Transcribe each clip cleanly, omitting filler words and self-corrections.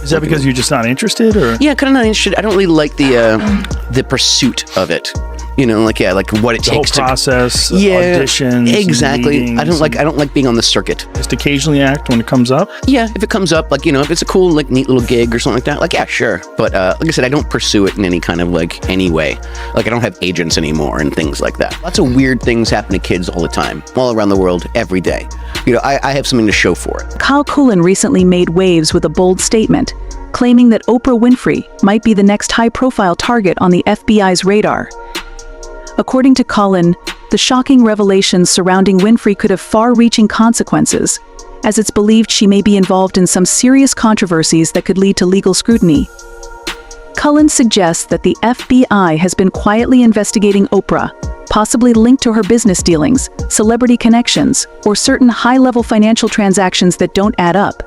Is that because you're just not interested, or? Yeah, kind of not interested. I don't really like the pursuit of it. You know, like what it takes to process, auditions, exactly. I don't like being on the circuit. Just occasionally act when it comes up. Yeah, if it comes up, like, you know, if it's a cool, like, neat little gig or something like that, like, yeah, sure. But like I said, I don't pursue it in any kind of like any way. Like, I don't have agents anymore and things like that. Lots of weird things happen to kids all the time, all around the world, every day. You know, I have something to show for it. Macaulay Culkin recently made waves with a bold statement, claiming that Oprah Winfrey might be the next high-profile target on the FBI's radar. According to Culkin, the shocking revelations surrounding Winfrey could have far-reaching consequences, as it's believed she may be involved in some serious controversies that could lead to legal scrutiny. Culkin suggests that the FBI has been quietly investigating Oprah, possibly linked to her business dealings, celebrity connections, or certain high-level financial transactions that don't add up.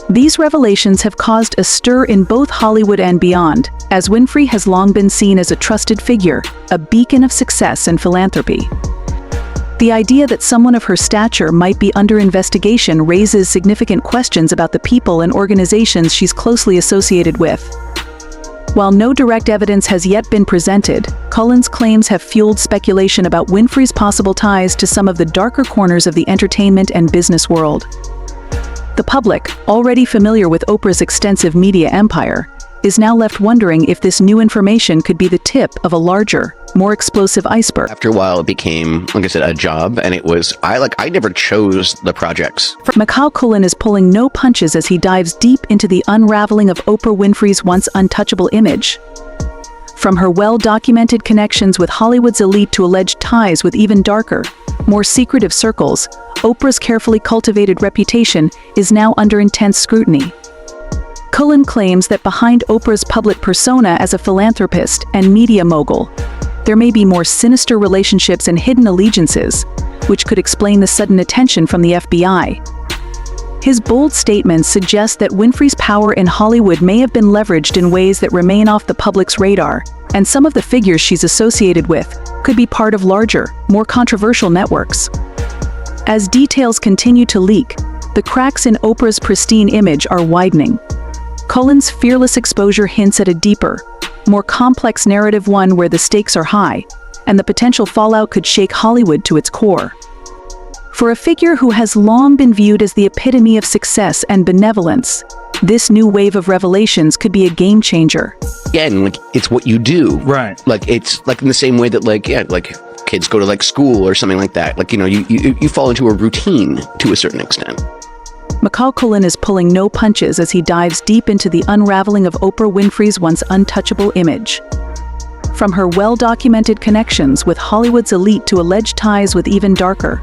These revelations have caused a stir in both Hollywood and beyond, as Winfrey has long been seen as a trusted figure, a beacon of success and philanthropy. The idea that someone of her stature might be under investigation raises significant questions about the people and organizations she's closely associated with. While no direct evidence has yet been presented, Culkin's claims have fueled speculation about Winfrey's possible ties to some of the darker corners of the entertainment and business world. The public, already familiar with Oprah's extensive media empire, is now left wondering if this new information could be the tip of a larger, more explosive iceberg. After a while, it became, like I said, a job, and it was, I never chose the projects. Macaulay Culkin is pulling no punches as he dives deep into the unraveling of Oprah Winfrey's once untouchable image. From her well-documented connections with Hollywood's elite to alleged ties with even darker, more secretive circles, Oprah's carefully cultivated reputation is now under intense scrutiny. Culkin claims that behind Oprah's public persona as a philanthropist and media mogul, there may be more sinister relationships and hidden allegiances, which could explain the sudden attention from the FBI. His bold statements suggest that Winfrey's power in Hollywood may have been leveraged in ways that remain off the public's radar, and some of the figures she's associated with could be part of larger, more controversial networks. As details continue to leak, the cracks in Oprah's pristine image are widening. Culkin's fearless exposure hints at a deeper, more complex narrative, one where the stakes are high, and the potential fallout could shake Hollywood to its core. For a figure who has long been viewed as the epitome of success and benevolence, this new wave of revelations could be a game changer. Again, like, it's what you do. Right. Like, it's like in the same way that, like, yeah, like kids go to like school or something like that. Like, you know, you fall into a routine to a certain extent. Macaulay Culkin is pulling no punches as he dives deep into the unraveling of Oprah Winfrey's once untouchable image. From her well-documented connections with Hollywood's elite to alleged ties with even darker,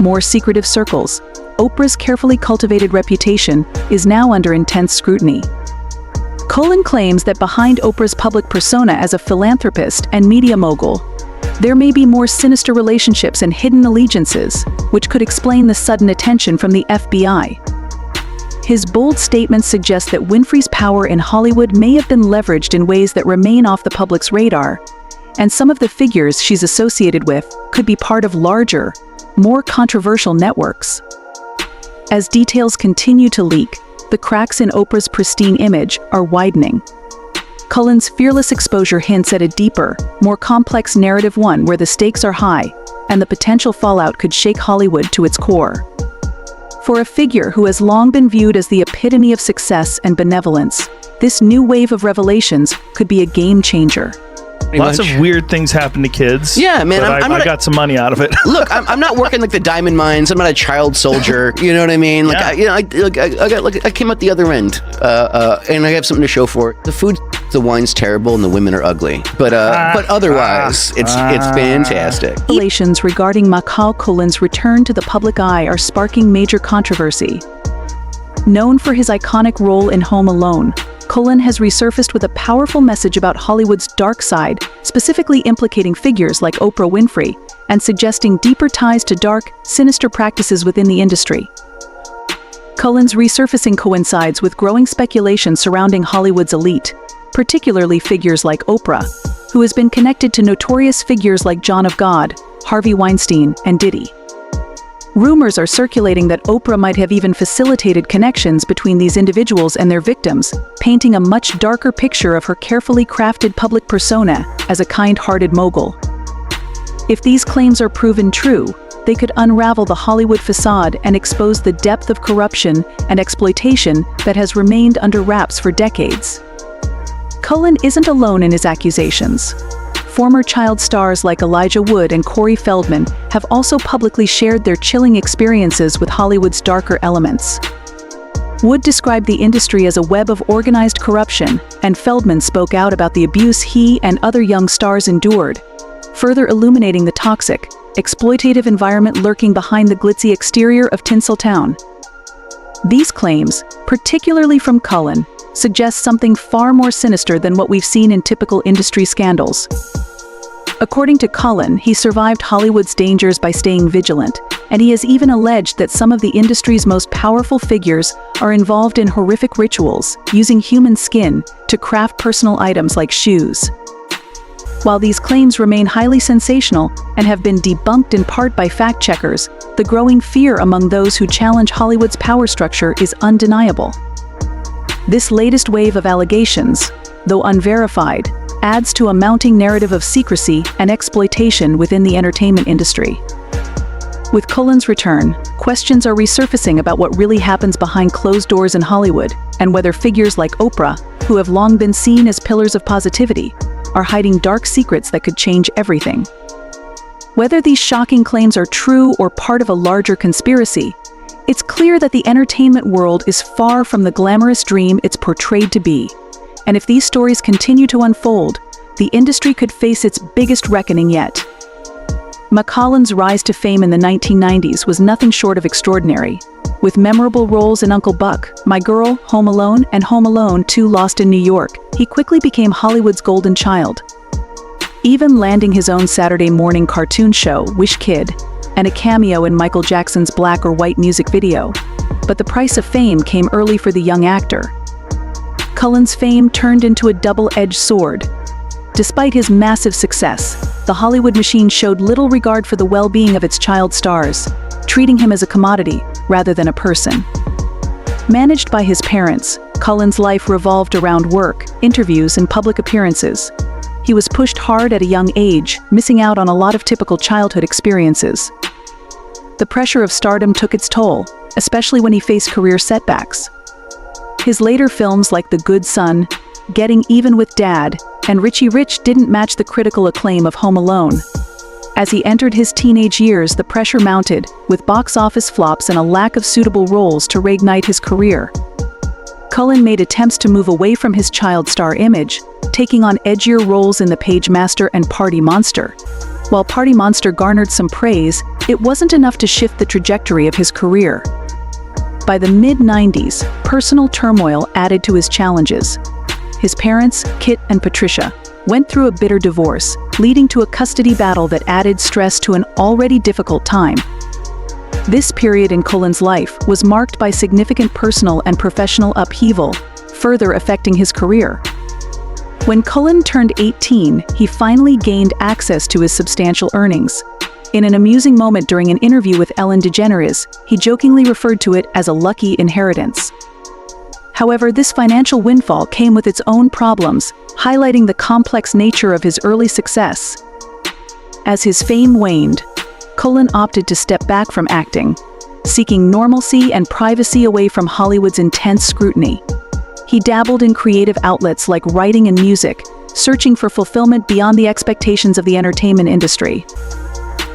more secretive circles, Oprah's carefully cultivated reputation is now under intense scrutiny. Culkin claims that behind Oprah's public persona as a philanthropist and media mogul, there may be more sinister relationships and hidden allegiances, which could explain the sudden attention from the FBI. His bold statements suggest that Winfrey's power in Hollywood may have been leveraged in ways that remain off the public's radar, and some of the figures she's associated with could be part of larger, more controversial networks. As details continue to leak, the cracks in Oprah's pristine image are widening. Culkin's fearless exposure hints at a deeper, more complex narrative, one where the stakes are high, and the potential fallout could shake Hollywood to its core. For a figure who has long been viewed as the epitome of success and benevolence, this new wave of revelations could be a game changer. Lots of weird things happen to kids. Yeah, man, but I got some money out of it. Look, I'm not working like the diamond mines. I'm not a child soldier. You know what I mean? Like, Yeah. I came out the other end, and I have something to show for it. The food, the wine's terrible, and the women are ugly. But otherwise, it's fantastic. Revelations regarding Macaulay Culkin's return to the public eye are sparking major controversy. Known for his iconic role in Home Alone, Culkin has resurfaced with a powerful message about Hollywood's dark side, specifically implicating figures like Oprah Winfrey, and suggesting deeper ties to dark, sinister practices within the industry. Culkin's resurfacing coincides with growing speculation surrounding Hollywood's elite, particularly figures like Oprah, who has been connected to notorious figures like John of God, Harvey Weinstein, and Diddy. Rumors are circulating that Oprah might have even facilitated connections between these individuals and their victims, painting a much darker picture of her carefully crafted public persona as a kind-hearted mogul. If these claims are proven true, they could unravel the Hollywood facade and expose the depth of corruption and exploitation that has remained under wraps for decades. Cullen isn't alone in his accusations. Former child stars like Elijah Wood and Corey Feldman have also publicly shared their chilling experiences with Hollywood's darker elements. Wood described the industry as a web of organized corruption, and Feldman spoke out about the abuse he and other young stars endured, further illuminating the toxic, exploitative environment lurking behind the glitzy exterior of Tinseltown. These claims, particularly from Cullen, suggest something far more sinister than what we've seen in typical industry scandals. According to Cullen, he survived Hollywood's dangers by staying vigilant, and he has even alleged that some of the industry's most powerful figures are involved in horrific rituals, using human skin to craft personal items like shoes. While these claims remain highly sensational and have been debunked in part by fact-checkers, the growing fear among those who challenge Hollywood's power structure is undeniable. This latest wave of allegations, though unverified, adds to a mounting narrative of secrecy and exploitation within the entertainment industry. With Cullen's return, questions are resurfacing about what really happens behind closed doors in Hollywood, and whether figures like Oprah, who have long been seen as pillars of positivity, are hiding dark secrets that could change everything. Whether these shocking claims are true or part of a larger conspiracy, it's clear that the entertainment world is far from the glamorous dream it's portrayed to be. And if these stories continue to unfold, the industry could face its biggest reckoning yet. Macaulay's rise to fame in the 1990s was nothing short of extraordinary. With memorable roles in Uncle Buck, My Girl, Home Alone, and Home Alone 2: Lost in New York, he quickly became Hollywood's golden child. Even landing his own Saturday morning cartoon show, Wish Kid, and a cameo in Michael Jackson's Black or White music video. But the price of fame came early for the young actor. Cullen's fame turned into a double-edged sword. Despite his massive success, the Hollywood machine showed little regard for the well-being of its child stars, treating him as a commodity rather than a person. Managed by his parents, Cullen's life revolved around work, interviews, and public appearances. He was pushed hard at a young age, missing out on a lot of typical childhood experiences. The pressure of stardom took its toll, especially when he faced career setbacks. His later films like The Good Son, Getting Even with Dad, and Richie Rich didn't match the critical acclaim of Home Alone. As he entered his teenage years, the pressure mounted, with box office flops and a lack of suitable roles to reignite his career. Cullen made attempts to move away from his child star image, taking on edgier roles in The Page Master and Party Monster. While Party Monster garnered some praise, it wasn't enough to shift the trajectory of his career. By the mid-90s, personal turmoil added to his challenges. His parents, Kit and Patricia, went through a bitter divorce, leading to a custody battle that added stress to an already difficult time. This period in Cullen's life was marked by significant personal and professional upheaval, further affecting his career. When Cullen turned 18, he finally gained access to his substantial earnings. In an amusing moment during an interview with Ellen DeGeneres, he jokingly referred to it as a lucky inheritance. However, this financial windfall came with its own problems, highlighting the complex nature of his early success. As his fame waned, Cullen opted to step back from acting, seeking normalcy and privacy away from Hollywood's intense scrutiny. He dabbled in creative outlets like writing and music, searching for fulfillment beyond the expectations of the entertainment industry.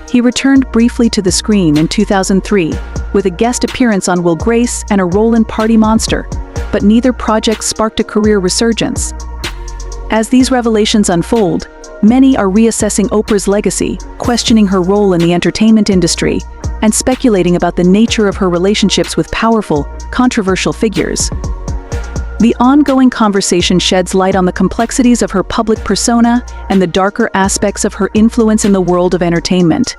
He returned briefly to the screen in 2003, with a guest appearance on Will Grace and a role in Party Monster, but neither project sparked a career resurgence. As these revelations unfold, many are reassessing Oprah's legacy, questioning her role in the entertainment industry, and speculating about the nature of her relationships with powerful, controversial figures. The ongoing conversation sheds light on the complexities of her public persona and the darker aspects of her influence in the world of entertainment.